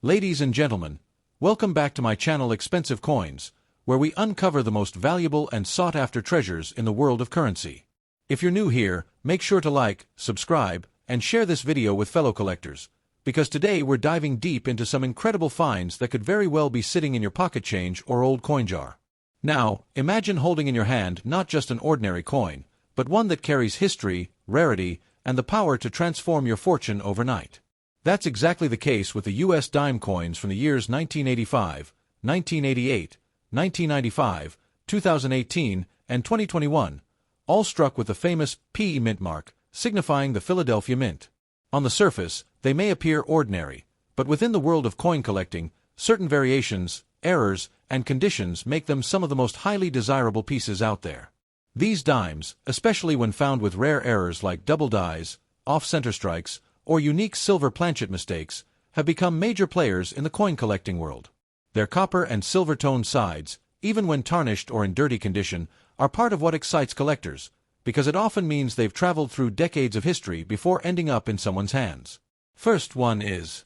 Ladies and gentlemen, welcome back to my channel Expensive Coins, where we uncover the most valuable and sought-after treasures in the world of currency. If you're new here, make sure to like, subscribe, and share this video with fellow collectors, because today we're diving deep into some incredible finds that could very well be sitting in your pocket change or old coin jar. Now, imagine holding in your hand not just an ordinary coin, but one that carries history, rarity, and the power to transform your fortune overnight. That's exactly the case with the U.S. dime coins from the years 1985, 1988, 1995, 2018, and 2021, all struck with the famous PE mint mark, signifying the Philadelphia Mint. On the surface, they may appear ordinary, but within the world of coin collecting, certain variations, errors, and conditions make them some of the most highly desirable pieces out there. These dimes, especially when found with rare errors like double dies, off-center strikes, or unique silver planchet mistakes, have become major players in the coin collecting world. Their copper and silver-toned sides, even when tarnished or in dirty condition, are part of what excites collectors, because it often means they've traveled through decades of history before ending up in someone's hands. First one is...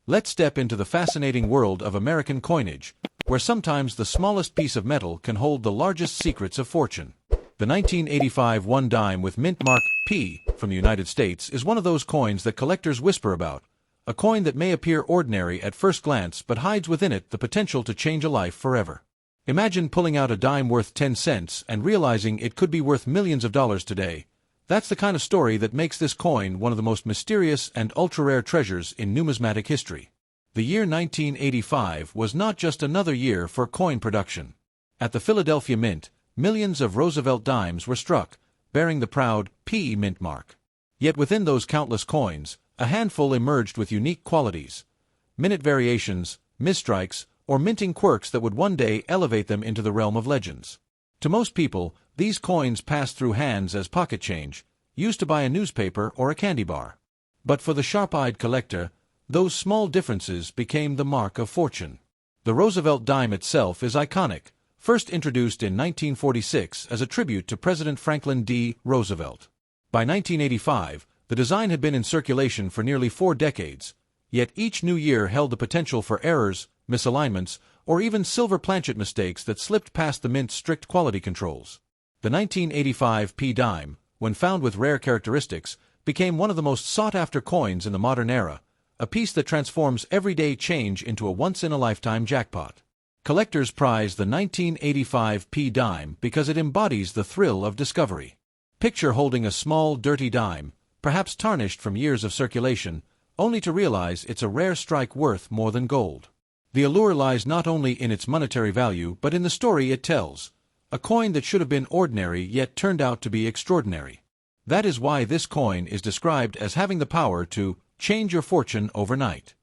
Let's step into the fascinating world of American coinage, where sometimes the smallest piece of metal can hold the largest secrets of fortune. The 1985 one dime with mint mark P from the United States is one of those coins that collectors whisper about, a coin that may appear ordinary at first glance but hides within it the potential to change a life forever. Imagine pulling out a dime worth 10 cents and realizing it could be worth millions of dollars today. That's the kind of story that makes this coin one of the most mysterious and ultra-rare treasures in numismatic history. The year 1985 was not just another year for coin production. At the Philadelphia Mint, millions of Roosevelt dimes were struck, bearing the proud PE mint mark. Yet within those countless coins, a handful emerged with unique qualities, minute variations, misstrikes, or minting quirks that would one day elevate them into the realm of legends. To most people, these coins passed through hands as pocket change, used to buy a newspaper or a candy bar. But for the sharp-eyed collector, those small differences became the mark of fortune. The Roosevelt dime itself is iconic, first introduced in 1946 as a tribute to President Franklin D. Roosevelt. By 1985, the design had been in circulation for nearly 4 decades, yet each new year held the potential for errors, misalignments, or even silver planchet mistakes that slipped past the Mint's strict quality controls. The 1985 P dime, when found with rare characteristics, became one of the most sought-after coins in the modern era, a piece that transforms everyday change into a once-in-a-lifetime jackpot. Collectors prize the 1985 P dime because it embodies the thrill of discovery. Picture holding a small, dirty dime, perhaps tarnished from years of circulation, only to realize it's a rare strike worth more than gold. The allure lies not only in its monetary value but in the story it tells, a coin that should have been ordinary yet turned out to be extraordinary. That is why this coin is described as having the power to change your fortune overnight.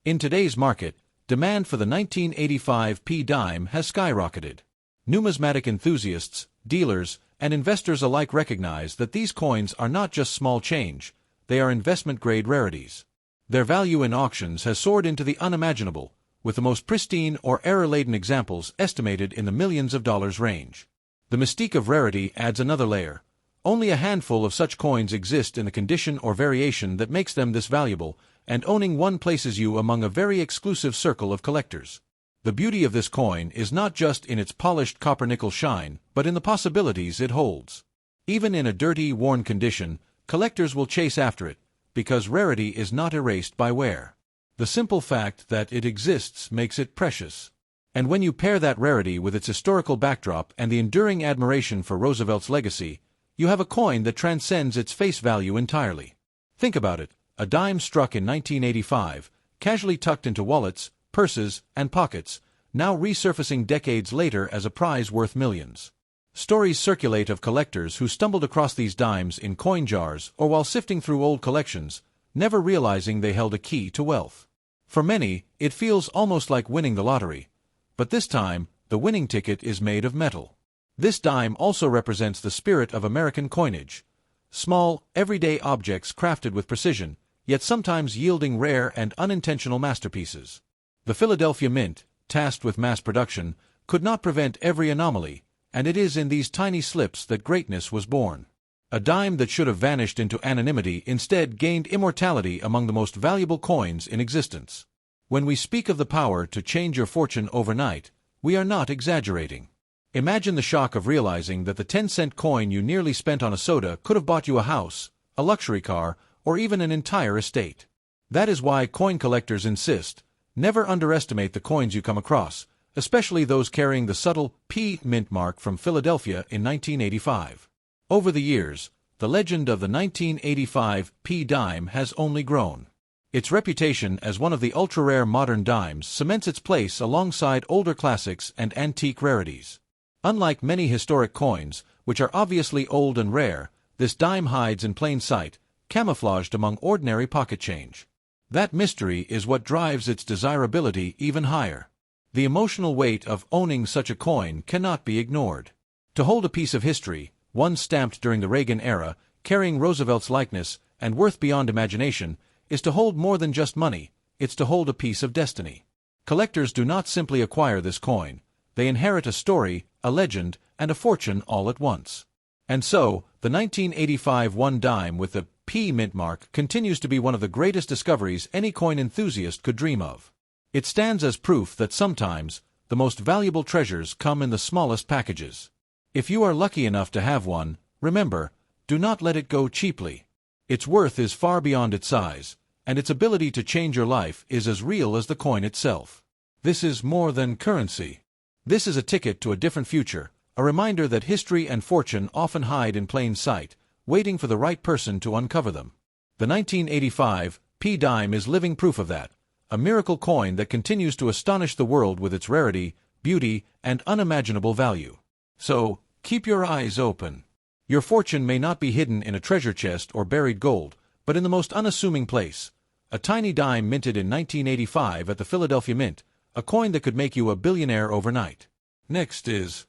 In today's market, demand for the 1985 P dime has skyrocketed. Numismatic enthusiasts, dealers, and investors alike recognize that these coins are not just small change, they are investment-grade rarities. Their value in auctions has soared into the unimaginable, with the most pristine or error-laden examples estimated in the millions of dollars range. The mystique of rarity adds another layer. Only a handful of such coins exist in a condition or variation that makes them this valuable, and owning one places you among a very exclusive circle of collectors. The beauty of this coin is not just in its polished copper-nickel shine, but in the possibilities it holds. Even in a dirty, worn condition, collectors will chase after it, because rarity is not erased by wear. The simple fact that it exists makes it precious. And when you pair that rarity with its historical backdrop and the enduring admiration for Roosevelt's legacy, you have a coin that transcends its face value entirely. Think about it, a dime struck in 1985, casually tucked into wallets, purses, and pockets, now resurfacing decades later as a prize worth millions. Stories circulate of collectors who stumbled across these dimes in coin jars or while sifting through old collections, never realizing they held a key to wealth. For many, it feels almost like winning the lottery. But this time, the winning ticket is made of metal. This dime also represents the spirit of American coinage. Small, everyday objects crafted with precision, yet sometimes yielding rare and unintentional masterpieces. The Philadelphia Mint, tasked with mass production, could not prevent every anomaly, and it is in these tiny slips that greatness was born. A dime that should have vanished into anonymity instead gained immortality among the most valuable coins in existence. When we speak of the power to change your fortune overnight, we are not exaggerating. Imagine the shock of realizing that the 10-cent coin you nearly spent on a soda could have bought you a house, a luxury car, or even an entire estate. That is why coin collectors insist, never underestimate the coins you come across, especially those carrying the subtle P mint mark from Philadelphia in 1985. Over the years, the legend of the 1985 P dime has only grown. Its reputation as one of the ultra-rare modern dimes cements its place alongside older classics and antique rarities. Unlike many historic coins, which are obviously old and rare, this dime hides in plain sight, camouflaged among ordinary pocket change. That mystery is what drives its desirability even higher. The emotional weight of owning such a coin cannot be ignored. To hold a piece of history, one stamped during the Reagan era, carrying Roosevelt's likeness, and worth beyond imagination, is to hold more than just money, it's to hold a piece of destiny. Collectors do not simply acquire this coin, they inherit a story, a legend, and a fortune all at once. And so, the 1985 one dime with the P mint mark continues to be one of the greatest discoveries any coin enthusiast could dream of. It stands as proof that sometimes, the most valuable treasures come in the smallest packages. If you are lucky enough to have one, remember, do not let it go cheaply. Its worth is far beyond its size, and its ability to change your life is as real as the coin itself. This is more than currency. This is a ticket to a different future, a reminder that history and fortune often hide in plain sight, waiting for the right person to uncover them. The 1985 P dime is living proof of that, a miracle coin that continues to astonish the world with its rarity, beauty, and unimaginable value. So, keep your eyes open. Your fortune may not be hidden in a treasure chest or buried gold, but in the most unassuming place. A tiny dime minted in 1985 at the Philadelphia Mint, a coin that could make you a billionaire overnight. Next is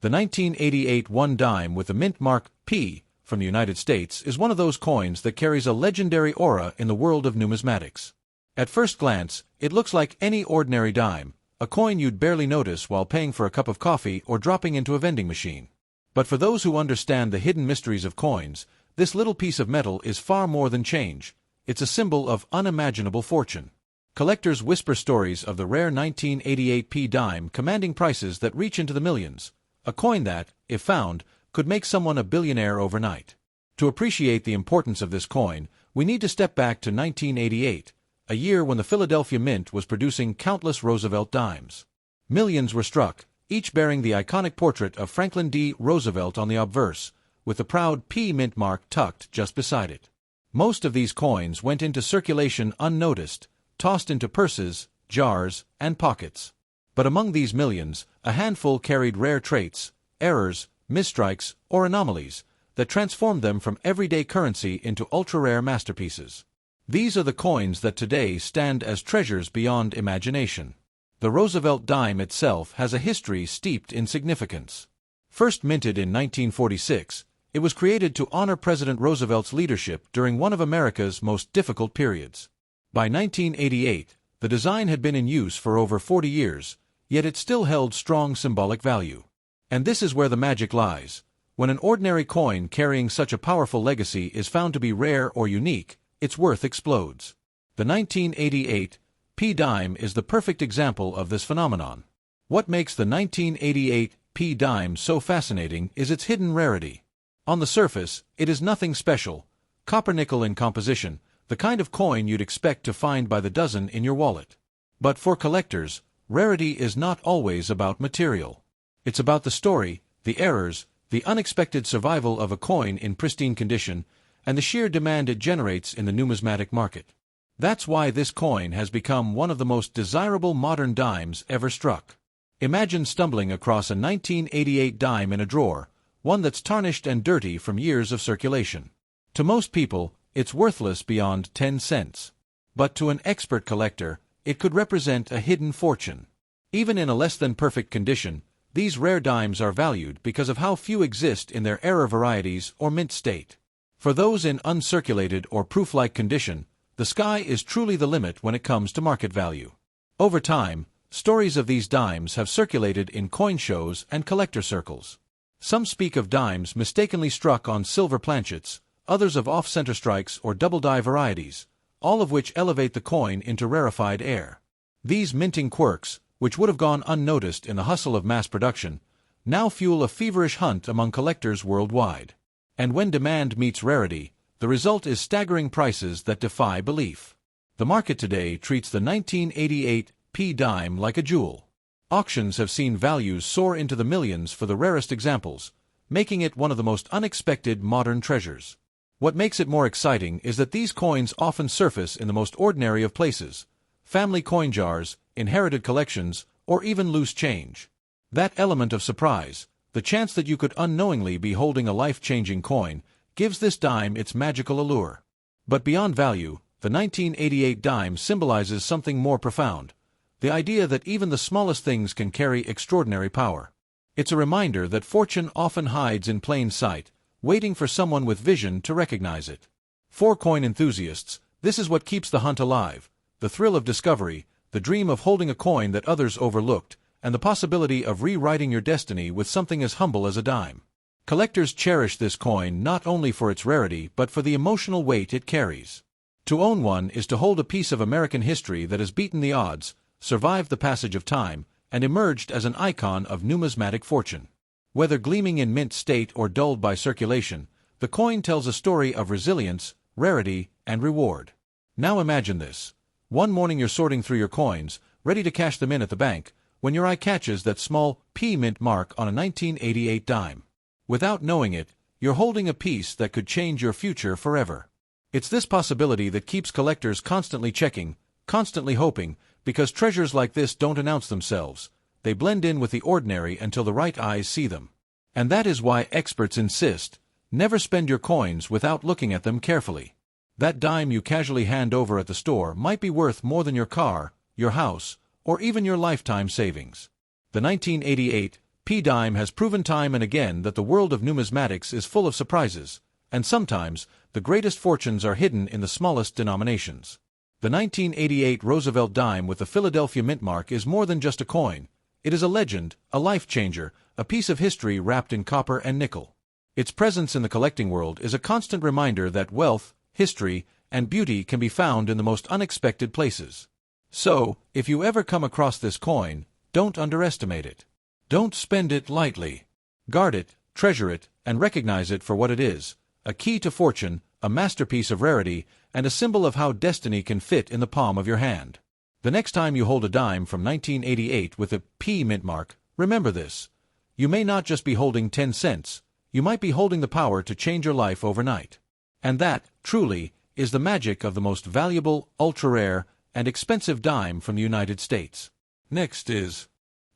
the 1988 one dime with the mint mark P from the United States is one of those coins that carries a legendary aura in the world of numismatics. At first glance, it looks like any ordinary dime, a coin you'd barely notice while paying for a cup of coffee or dropping into a vending machine. But for those who understand the hidden mysteries of coins, this little piece of metal is far more than change. It's a symbol of unimaginable fortune. Collectors whisper stories of the rare 1988 P dime commanding prices that reach into the millions, a coin that, if found, could make someone a billionaire overnight. To appreciate the importance of this coin, we need to step back to 1988, a year when the Philadelphia Mint was producing countless Roosevelt dimes. Millions were struck, each bearing the iconic portrait of Franklin D. Roosevelt on the obverse, with the proud P mint mark tucked just beside it. Most of these coins went into circulation unnoticed, tossed into purses, jars, and pockets. But among these millions, a handful carried rare traits, errors, misstrikes, or anomalies that transformed them from everyday currency into ultra-rare masterpieces. These are the coins that today stand as treasures beyond imagination. The Roosevelt dime itself has a history steeped in significance. First minted in 1946, it was created to honor President Roosevelt's leadership during one of America's most difficult periods. By 1988, the design had been in use for over 40 years, yet it still held strong symbolic value. And this is where the magic lies. When an ordinary coin carrying such a powerful legacy is found to be rare or unique, its worth explodes. The 1988 P dime is the perfect example of this phenomenon. What makes the 1988 P dime so fascinating is its hidden rarity. On the surface, it is nothing special, copper-nickel in composition, the kind of coin you'd expect to find by the dozen in your wallet. But for collectors, rarity is not always about material. It's about the story, the errors, the unexpected survival of a coin in pristine condition, and the sheer demand it generates in the numismatic market. That's why this coin has become one of the most desirable modern dimes ever struck. Imagine stumbling across a 1988 dime in a drawer, one that's tarnished and dirty from years of circulation. To most people, it's worthless beyond 10 cents. But to an expert collector, it could represent a hidden fortune. Even in a less-than-perfect condition, these rare dimes are valued because of how few exist in their error varieties or mint state. For those in uncirculated or proof-like condition, the sky is truly the limit when it comes to market value. Over time, stories of these dimes have circulated in coin shows and collector circles. Some speak of dimes mistakenly struck on silver planchets, others of off-center strikes or double-die varieties, all of which elevate the coin into rarefied air. These minting quirks, which would have gone unnoticed in the hustle of mass production, now fuel a feverish hunt among collectors worldwide. And when demand meets rarity, the result is staggering prices that defy belief. The market today treats the 1988 P dime like a jewel. Auctions have seen values soar into the millions for the rarest examples, making it one of the most unexpected modern treasures. What makes it more exciting is that these coins often surface in the most ordinary of places: family coin jars, inherited collections, or even loose change. That element of surprise, the chance that you could unknowingly be holding a life-changing coin, gives this dime its magical allure. But beyond value, the 1988 dime symbolizes something more profound: the idea that even the smallest things can carry extraordinary power. It's a reminder that fortune often hides in plain sight, waiting for someone with vision to recognize it. For coin enthusiasts, this is what keeps the hunt alive: the thrill of discovery, the dream of holding a coin that others overlooked, and the possibility of rewriting your destiny with something as humble as a dime. Collectors cherish this coin not only for its rarity but for the emotional weight it carries. To own one is to hold a piece of American history that has beaten the odds, survived the passage of time, and emerged as an icon of numismatic fortune. Whether gleaming in mint state or dulled by circulation, the coin tells a story of resilience, rarity, and reward. Now imagine this. One morning you're sorting through your coins, ready to cash them in at the bank, when your eye catches that small P mint mark on a 1988 dime. Without knowing it, you're holding a piece that could change your future forever. It's this possibility that keeps collectors constantly checking, constantly hoping, because treasures like this don't announce themselves. They blend in with the ordinary until the right eyes see them. And that is why experts insist: never spend your coins without looking at them carefully. That dime you casually hand over at the store might be worth more than your car, your house, or even your lifetime savings. The 1988 P dime has proven time and again that the world of numismatics is full of surprises, and sometimes the greatest fortunes are hidden in the smallest denominations. The 1988 Roosevelt dime with the Philadelphia mint mark is more than just a coin. It is a legend, a life changer, a piece of history wrapped in copper and nickel. Its presence in the collecting world is a constant reminder that wealth, history, and beauty can be found in the most unexpected places. So, if you ever come across this coin, don't underestimate it. Don't spend it lightly. Guard it, treasure it, and recognize it for what it is: a key to fortune, a masterpiece of rarity, and a symbol of how destiny can fit in the palm of your hand. The next time you hold a dime from 1988 with a P mint mark, remember this: you may not just be holding 10 cents, you might be holding the power to change your life overnight. And that, truly, is the magic of the most valuable, ultra-rare, and expensive dime from the United States. Next is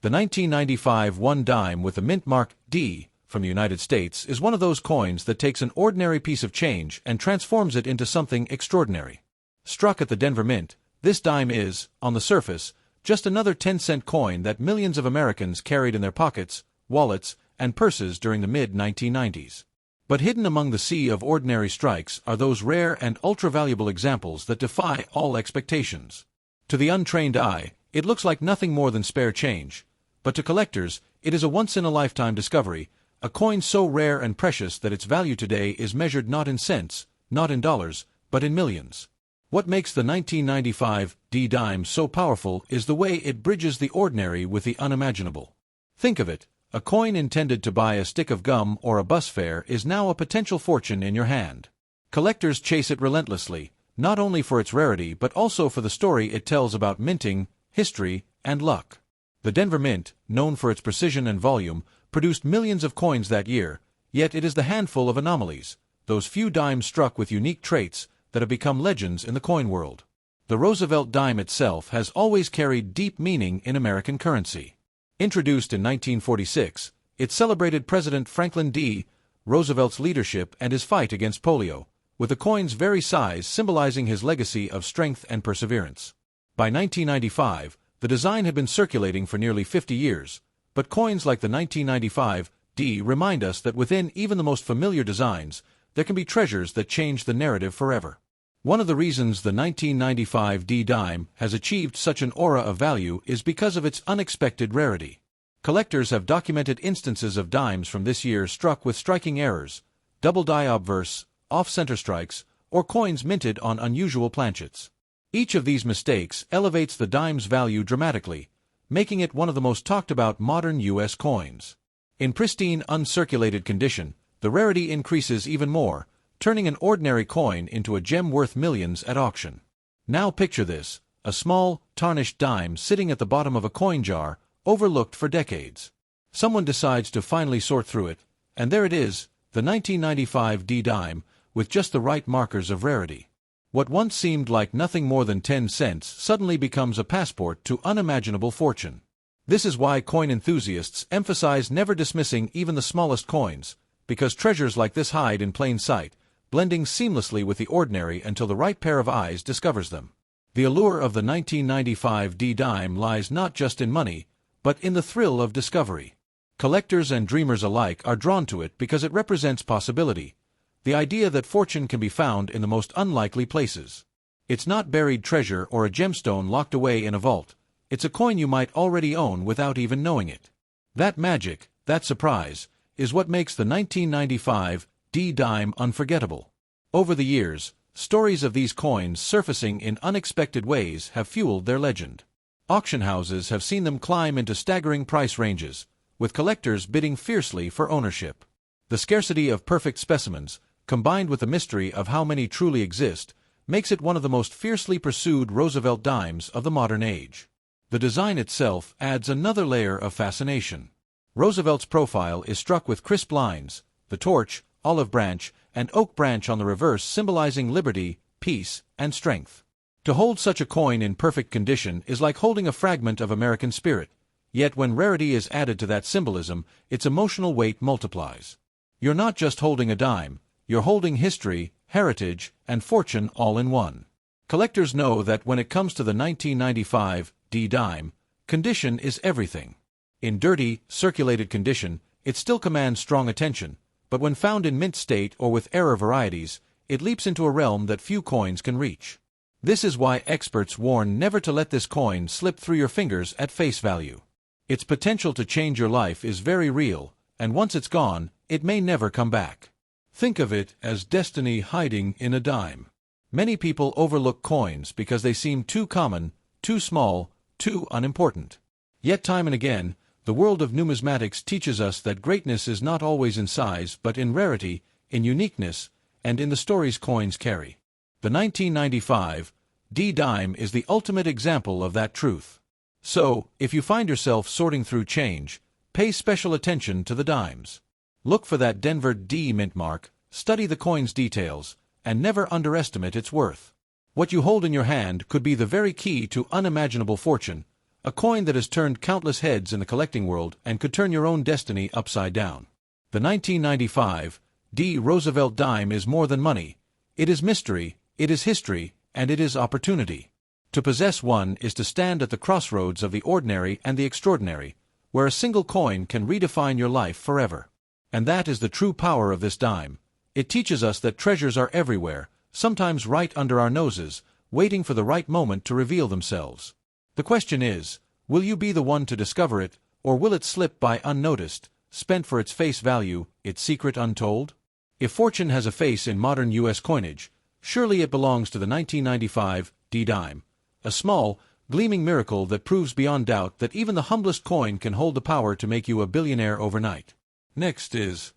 the 1995 1 dime with the mint mark D from the United States is one of those coins that takes an ordinary piece of change and transforms it into something extraordinary. Struck at the Denver Mint, this dime is, on the surface, just another 10-cent coin that millions of Americans carried in their pockets, wallets, and purses during the mid-1990s. But hidden among the sea of ordinary strikes are those rare and ultra-valuable examples that defy all expectations. To the untrained eye, it looks like nothing more than spare change, but to collectors, it is a once-in-a-lifetime discovery, a coin so rare and precious that its value today is measured not in cents, not in dollars, but in millions. What makes the 1995 D dime so powerful is the way it bridges the ordinary with the unimaginable. Think of it: a coin intended to buy a stick of gum or a bus fare is now a potential fortune in your hand. Collectors chase it relentlessly, not only for its rarity but also for the story it tells about minting, history, and luck. The Denver Mint, known for its precision and volume, produced millions of coins that year, yet it is the handful of anomalies, those few dimes struck with unique traits, that have become legends in the coin world. The Roosevelt dime itself has always carried deep meaning in American currency. Introduced in 1946, it celebrated President Franklin D. Roosevelt's leadership and his fight against polio, with the coin's very size symbolizing his legacy of strength and perseverance. By 1995, the design had been circulating for nearly 50 years, but coins like the 1995 D remind us that within even the most familiar designs, there can be treasures that change the narrative forever. One of the reasons the 1995 D dime has achieved such an aura of value is because of its unexpected rarity. Collectors have documented instances of dimes from this year struck with striking errors, double die obverse, off-center strikes, or coins minted on unusual planchets. Each of these mistakes elevates the dime's value dramatically, making it one of the most talked about modern U.S. coins. In pristine, uncirculated condition, the rarity increases even more, turning an ordinary coin into a gem worth millions at auction. Now picture this, a small, tarnished dime sitting at the bottom of a coin jar, overlooked for decades. Someone decides to finally sort through it, and there it is, the 1995 D dime, with just the right markers of rarity. What once seemed like nothing more than 10 cents suddenly becomes a passport to unimaginable fortune. This is why coin enthusiasts emphasize never dismissing even the smallest coins, because treasures like this hide in plain sight, blending seamlessly with the ordinary until the right pair of eyes discovers them. The allure of the 1995 D dime lies not just in money, but in the thrill of discovery. Collectors and dreamers alike are drawn to it because it represents possibility, the idea that fortune can be found in the most unlikely places. It's not buried treasure or a gemstone locked away in a vault. It's a coin you might already own without even knowing it. That magic, that surprise, is what makes the 1995 D dime unforgettable. Over the years, stories of these coins surfacing in unexpected ways have fueled their legend. Auction houses have seen them climb into staggering price ranges, with collectors bidding fiercely for ownership. The scarcity of perfect specimens, combined with the mystery of how many truly exist, makes it one of the most fiercely pursued Roosevelt dimes of the modern age. The design itself adds another layer of fascination. Roosevelt's profile is struck with crisp lines, the torch, olive branch, and oak branch on the reverse symbolizing liberty, peace, and strength. To hold such a coin in perfect condition is like holding a fragment of American spirit, yet when rarity is added to that symbolism, its emotional weight multiplies. You're not just holding a dime, you're holding history, heritage, and fortune all in one. Collectors know that when it comes to the 1995 D dime, condition is everything. In dirty, circulated condition, it still commands strong attention, but when found in mint state or with error varieties, it leaps into a realm that few coins can reach. This is why experts warn never to let this coin slip through your fingers at face value. Its potential to change your life is very real, and once it's gone, it may never come back. Think of it as destiny hiding in a dime. Many people overlook coins because they seem too common, too small, too unimportant. Yet time and again, the world of numismatics teaches us that greatness is not always in size but in rarity, in uniqueness, and in the stories coins carry. The 1995 D dime is the ultimate example of that truth. So, if you find yourself sorting through change, pay special attention to the dimes. Look for that Denver D mint mark, study the coin's details, and never underestimate its worth. What you hold in your hand could be the very key to unimaginable fortune, a coin that has turned countless heads in the collecting world and could turn your own destiny upside down. The 1995 D Roosevelt dime is more than money. It is mystery, it is history, and it is opportunity. To possess one is to stand at the crossroads of the ordinary and the extraordinary, where a single coin can redefine your life forever. And that is the true power of this dime. It teaches us that treasures are everywhere, sometimes right under our noses, waiting for the right moment to reveal themselves. The question is, will you be the one to discover it, or will it slip by unnoticed, spent for its face value, its secret untold? If fortune has a face in modern U.S. coinage, surely it belongs to the 1995 D dime, a small, gleaming miracle that proves beyond doubt that even the humblest coin can hold the power to make you a billionaire overnight. Next is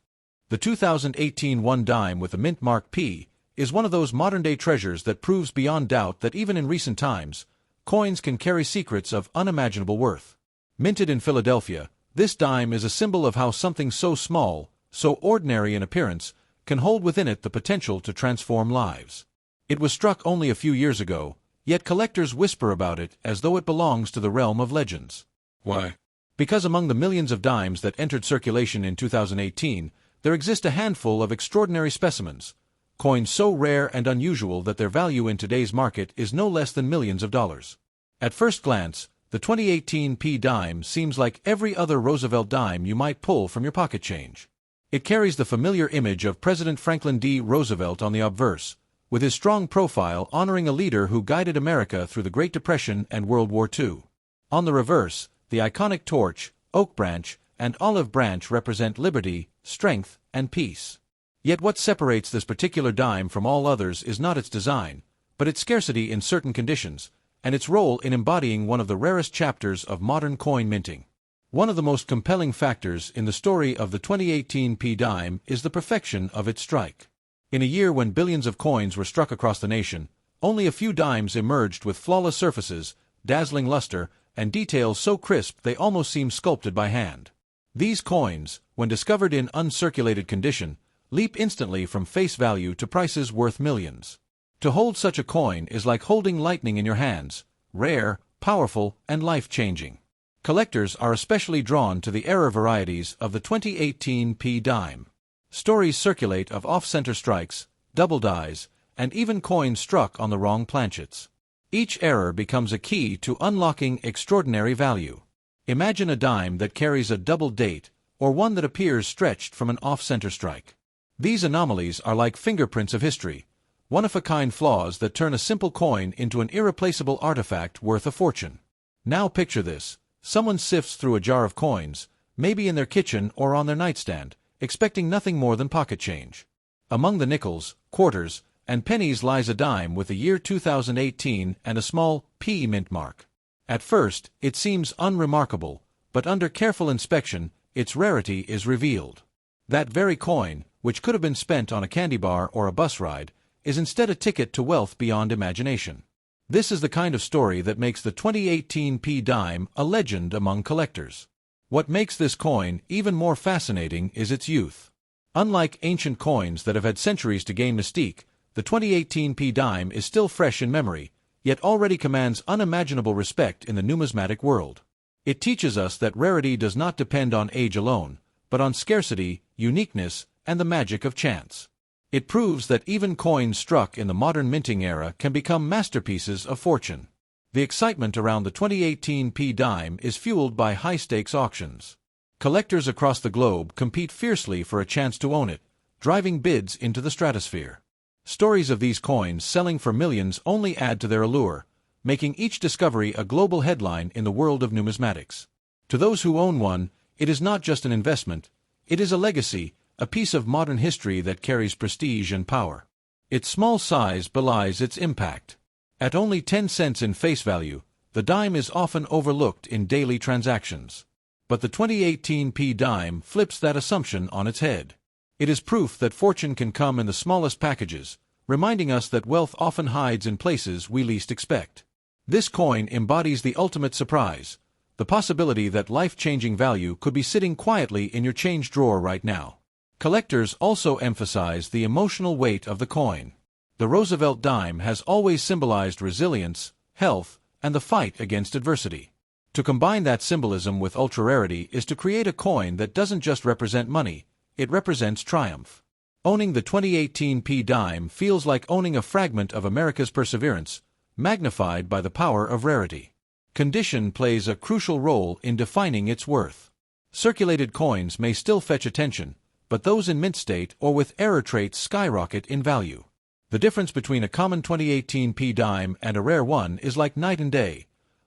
the 2018 1 dime with the mint mark P, is one of those modern-day treasures that proves beyond doubt that even in recent times, coins can carry secrets of unimaginable worth. Minted in Philadelphia, this dime is a symbol of how something so small, so ordinary in appearance, can hold within it the potential to transform lives. It was struck only a few years ago, yet collectors whisper about it as though it belongs to the realm of legends. Why? Because among the millions of dimes that entered circulation in 2018, there exist a handful of extraordinary specimens, coins so rare and unusual that their value in today's market is no less than millions of dollars. At first glance, the 2018 P dime seems like every other Roosevelt dime you might pull from your pocket change. It carries the familiar image of President Franklin D. Roosevelt on the obverse, with his strong profile honoring a leader who guided America through the Great Depression and World War II. On the reverse, the iconic torch, oak branch, and olive branch represent liberty, strength, and peace. Yet what separates this particular dime from all others is not its design, but its scarcity in certain conditions, and its role in embodying one of the rarest chapters of modern coin minting. One of the most compelling factors in the story of the 2018 p-dime is the perfection of its strike. In a year when billions of coins were struck across the nation, only a few dimes emerged with flawless surfaces, dazzling luster, and details so crisp they almost seem sculpted by hand. These coins, when discovered in uncirculated condition, leap instantly from face value to prices worth millions. To hold such a coin is like holding lightning in your hands, rare, powerful, and life-changing. Collectors are especially drawn to the rarer varieties of the 2018 p-dime. Stories circulate of off-center strikes, double dies, and even coins struck on the wrong planchets. Each error becomes a key to unlocking extraordinary value. Imagine a dime that carries a double date, or one that appears stretched from an off-center strike. These anomalies are like fingerprints of history, one-of-a-kind flaws that turn a simple coin into an irreplaceable artifact worth a fortune. Now picture this. Someone sifts through a jar of coins, maybe in their kitchen or on their nightstand, expecting nothing more than pocket change. Among the nickels, quarters, and pennies lies a dime with the year 2018 and a small P mint mark. At first, it seems unremarkable, but under careful inspection, its rarity is revealed. That very coin, which could have been spent on a candy bar or a bus ride, is instead a ticket to wealth beyond imagination. This is the kind of story that makes the 2018 p-dime a legend among collectors. What makes this coin even more fascinating is its youth. Unlike ancient coins that have had centuries to gain mystique, the 2018 p-dime is still fresh in memory, yet already commands unimaginable respect in the numismatic world. It teaches us that rarity does not depend on age alone, but on scarcity, uniqueness, and the magic of chance. It proves that even coins struck in the modern minting era can become masterpieces of fortune. The excitement around the 2018 p-dime is fueled by high-stakes auctions. Collectors across the globe compete fiercely for a chance to own it, driving bids into the stratosphere. Stories of these coins selling for millions only add to their allure, making each discovery a global headline in the world of numismatics. To those who own one, it is not just an investment, it is a legacy, a piece of modern history that carries prestige and power. Its small size belies its impact. At only 10 cents in face value, the dime is often overlooked in daily transactions. But the 2018 p-dime flips that assumption on its head. It is proof that fortune can come in the smallest packages, reminding us that wealth often hides in places we least expect. This coin embodies the ultimate surprise, the possibility that life-changing value could be sitting quietly in your change drawer right now. Collectors also emphasize the emotional weight of the coin. The Roosevelt dime has always symbolized resilience, health, and the fight against adversity. To combine that symbolism with ultra-rarity is to create a coin that doesn't just represent money, it represents triumph. Owning the 2018 p-dime feels like owning a fragment of America's perseverance, magnified by the power of rarity. Condition plays a crucial role in defining its worth. Circulated coins may still fetch attention, but those in mint state or with error traits skyrocket in value. The difference between a common 2018 p-dime and a rare one is like night and day.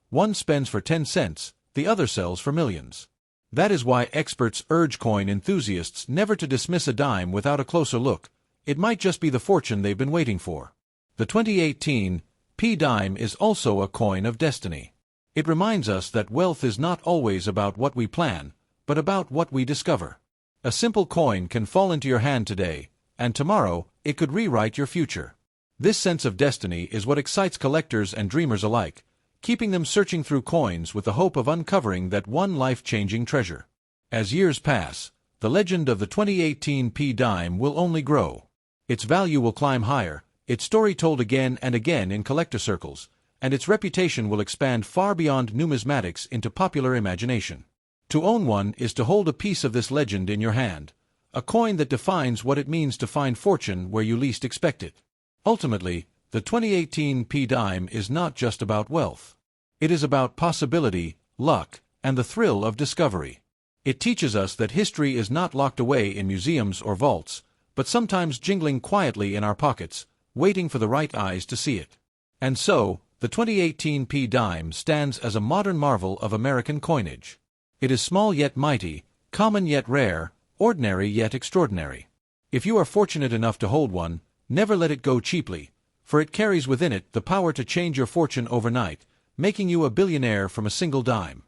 One spends for 10 cents, the other sells for millions. That is why experts urge coin enthusiasts never to dismiss a dime without a closer look. It might just be the fortune they've been waiting for. The 2018 p-dime is also a coin of destiny. It reminds us that wealth is not always about what we plan, but about what we discover. A simple coin can fall into your hand today, and tomorrow, it could rewrite your future. This sense of destiny is what excites collectors and dreamers alike, keeping them searching through coins with the hope of uncovering that one life-changing treasure. As years pass, the legend of the 2018 p-dime will only grow. Its value will climb higher, its story told again and again in collector circles, and its reputation will expand far beyond numismatics into popular imagination. To own one is to hold a piece of this legend in your hand, a coin that defines what it means to find fortune where you least expect it. Ultimately, the 2018 p-dime is not just about wealth. It is about possibility, luck, and the thrill of discovery. It teaches us that history is not locked away in museums or vaults, but sometimes jingling quietly in our pockets, waiting for the right eyes to see it. And so, the 2018 p-dime stands as a modern marvel of American coinage. It is small yet mighty, common yet rare, ordinary yet extraordinary. If you are fortunate enough to hold one, never let it go cheaply, for it carries within it the power to change your fortune overnight, making you a billionaire from a single dime.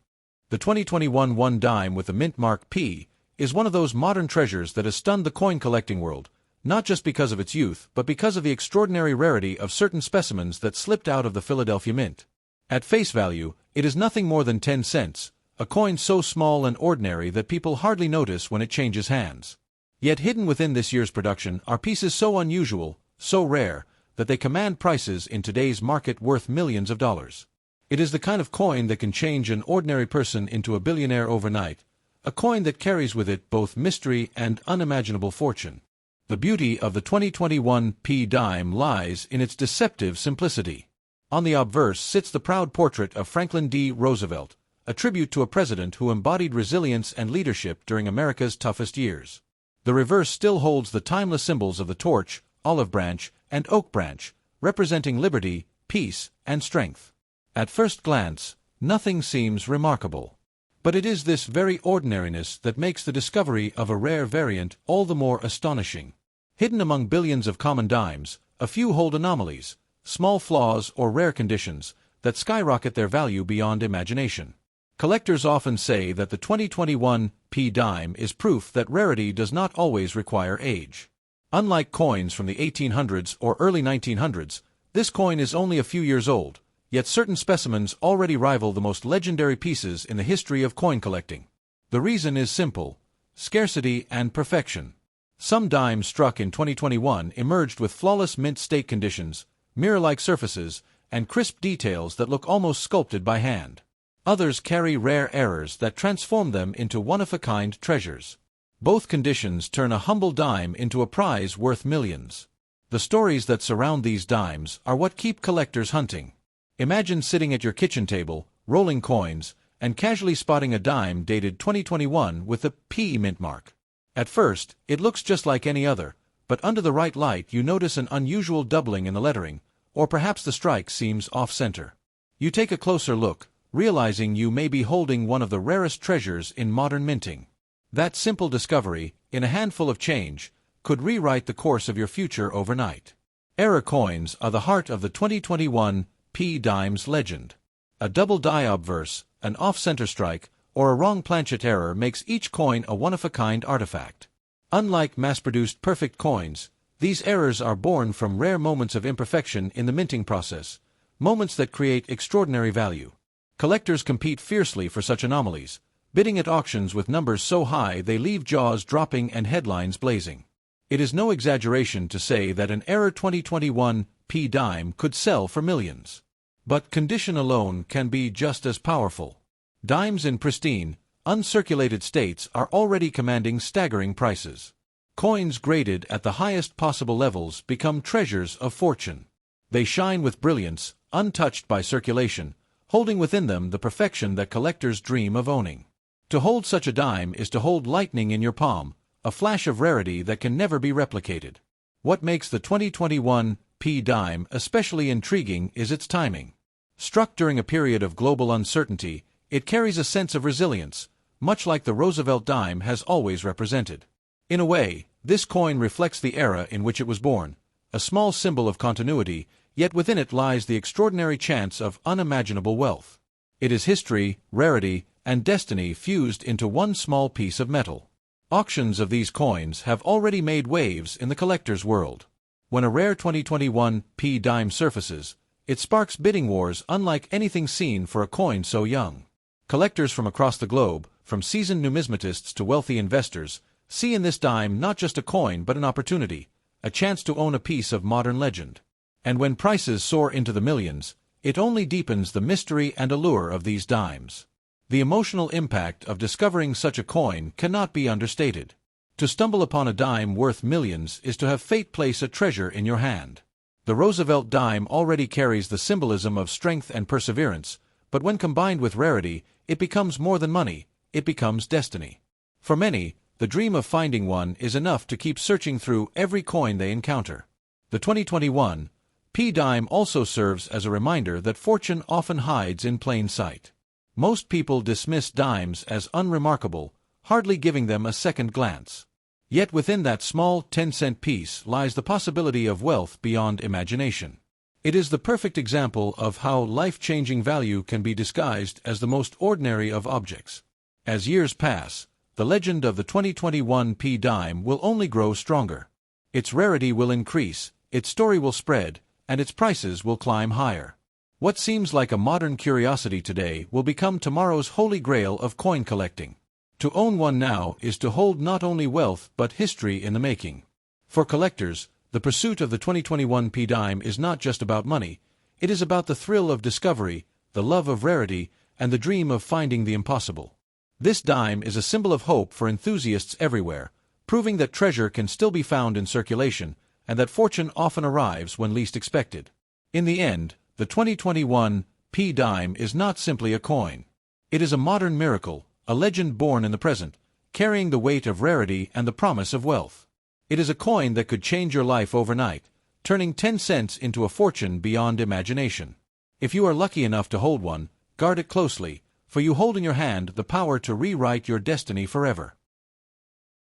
The 2021 one dime with the mint mark P is one of those modern treasures that has stunned the coin collecting world, not just because of its youth, but because of the extraordinary rarity of certain specimens that slipped out of the Philadelphia Mint. At face value, it is nothing more than 10 cents, a coin so small and ordinary that people hardly notice when it changes hands. Yet hidden within this year's production are pieces so unusual, so rare, that they command prices in today's market worth millions of dollars. It is the kind of coin that can change an ordinary person into a billionaire overnight, a coin that carries with it both mystery and unimaginable fortune. The beauty of the 2021 P dime lies in its deceptive simplicity. On the obverse sits the proud portrait of Franklin D. Roosevelt, a tribute to a president who embodied resilience and leadership during America's toughest years. The reverse still holds the timeless symbols of the torch, olive branch, and oak branch, representing liberty, peace, and strength. At first glance, nothing seems remarkable. But it is this very ordinariness that makes the discovery of a rare variant all the more astonishing. Hidden among billions of common dimes, a few hold anomalies, small flaws or rare conditions, that skyrocket their value beyond imagination. Collectors often say that the 2021 P dime is proof that rarity does not always require age. Unlike coins from the 1800s or early 1900s, this coin is only a few years old, yet certain specimens already rival the most legendary pieces in the history of coin collecting. The reason is simple: scarcity and perfection. Some dimes struck in 2021 emerged with flawless mint stake conditions, mirror-like surfaces, and crisp details that look almost sculpted by hand. Others carry rare errors that transform them into one-of-a-kind treasures. Both conditions turn a humble dime into a prize worth millions. The stories that surround these dimes are what keep collectors hunting. Imagine sitting at your kitchen table, rolling coins, and casually spotting a dime dated 2021 with the P mint mark. At first, it looks just like any other, but under the right light you notice an unusual doubling in the lettering, or perhaps the strike seems off-center. You take a closer look, realizing you may be holding one of the rarest treasures in modern minting. That simple discovery, in a handful of change, could rewrite the course of your future overnight. Error coins are the heart of the 2021 P dime's legend. A double die obverse, an off-center strike, or a wrong planchet error makes each coin a one-of-a-kind artifact. Unlike mass-produced perfect coins, these errors are born from rare moments of imperfection in the minting process, moments that create extraordinary value. Collectors compete fiercely for such anomalies, bidding at auctions with numbers so high they leave jaws dropping and headlines blazing. It is no exaggeration to say that an error 2021 P dime could sell for millions. But condition alone can be just as powerful. Dimes in pristine, uncirculated states are already commanding staggering prices. Coins graded at the highest possible levels become treasures of fortune. They shine with brilliance, untouched by circulation, holding within them the perfection that collectors dream of owning. To hold such a dime is to hold lightning in your palm, a flash of rarity that can never be replicated. What makes the 2021 P dime especially intriguing is its timing. Struck during a period of global uncertainty, it carries a sense of resilience, much like the Roosevelt dime has always represented. In a way, this coin reflects the era in which it was born, a small symbol of continuity, yet within it lies the extraordinary chance of unimaginable wealth. It is history, rarity, and destiny fused into one small piece of metal. Auctions of these coins have already made waves in the collector's world. When a rare 2021 P dime surfaces, it sparks bidding wars unlike anything seen for a coin so young. Collectors from across the globe, from seasoned numismatists to wealthy investors, see in this dime not just a coin but an opportunity, a chance to own a piece of modern legend. And when prices soar into the millions, it only deepens the mystery and allure of these dimes. The emotional impact of discovering such a coin cannot be understated. To stumble upon a dime worth millions is to have fate place a treasure in your hand. The Roosevelt dime already carries the symbolism of strength and perseverance, but when combined with rarity, it becomes more than money, it becomes destiny. For many, the dream of finding one is enough to keep searching through every coin they encounter. The 2021 P dime also serves as a reminder that fortune often hides in plain sight. Most people dismiss dimes as unremarkable, hardly giving them a second glance. Yet within that small 10-cent piece lies the possibility of wealth beyond imagination. It is the perfect example of how life-changing value can be disguised as the most ordinary of objects. As years pass, the legend of the 2021 P dime will only grow stronger. Its rarity will increase, its story will spread, and its prices will climb higher. What seems like a modern curiosity today will become tomorrow's holy grail of coin collecting. To own one now is to hold not only wealth but history in the making. For collectors, the pursuit of the 2021 P dime is not just about money, it is about the thrill of discovery, the love of rarity, and the dream of finding the impossible. This dime is a symbol of hope for enthusiasts everywhere, proving that treasure can still be found in circulation, and that fortune often arrives when least expected. In the end, the 2021 P dime is not simply a coin. It is a modern miracle, a legend born in the present, carrying the weight of rarity and the promise of wealth. It is a coin that could change your life overnight, turning 10 cents into a fortune beyond imagination. If you are lucky enough to hold one, guard it closely, for you hold in your hand the power to rewrite your destiny forever.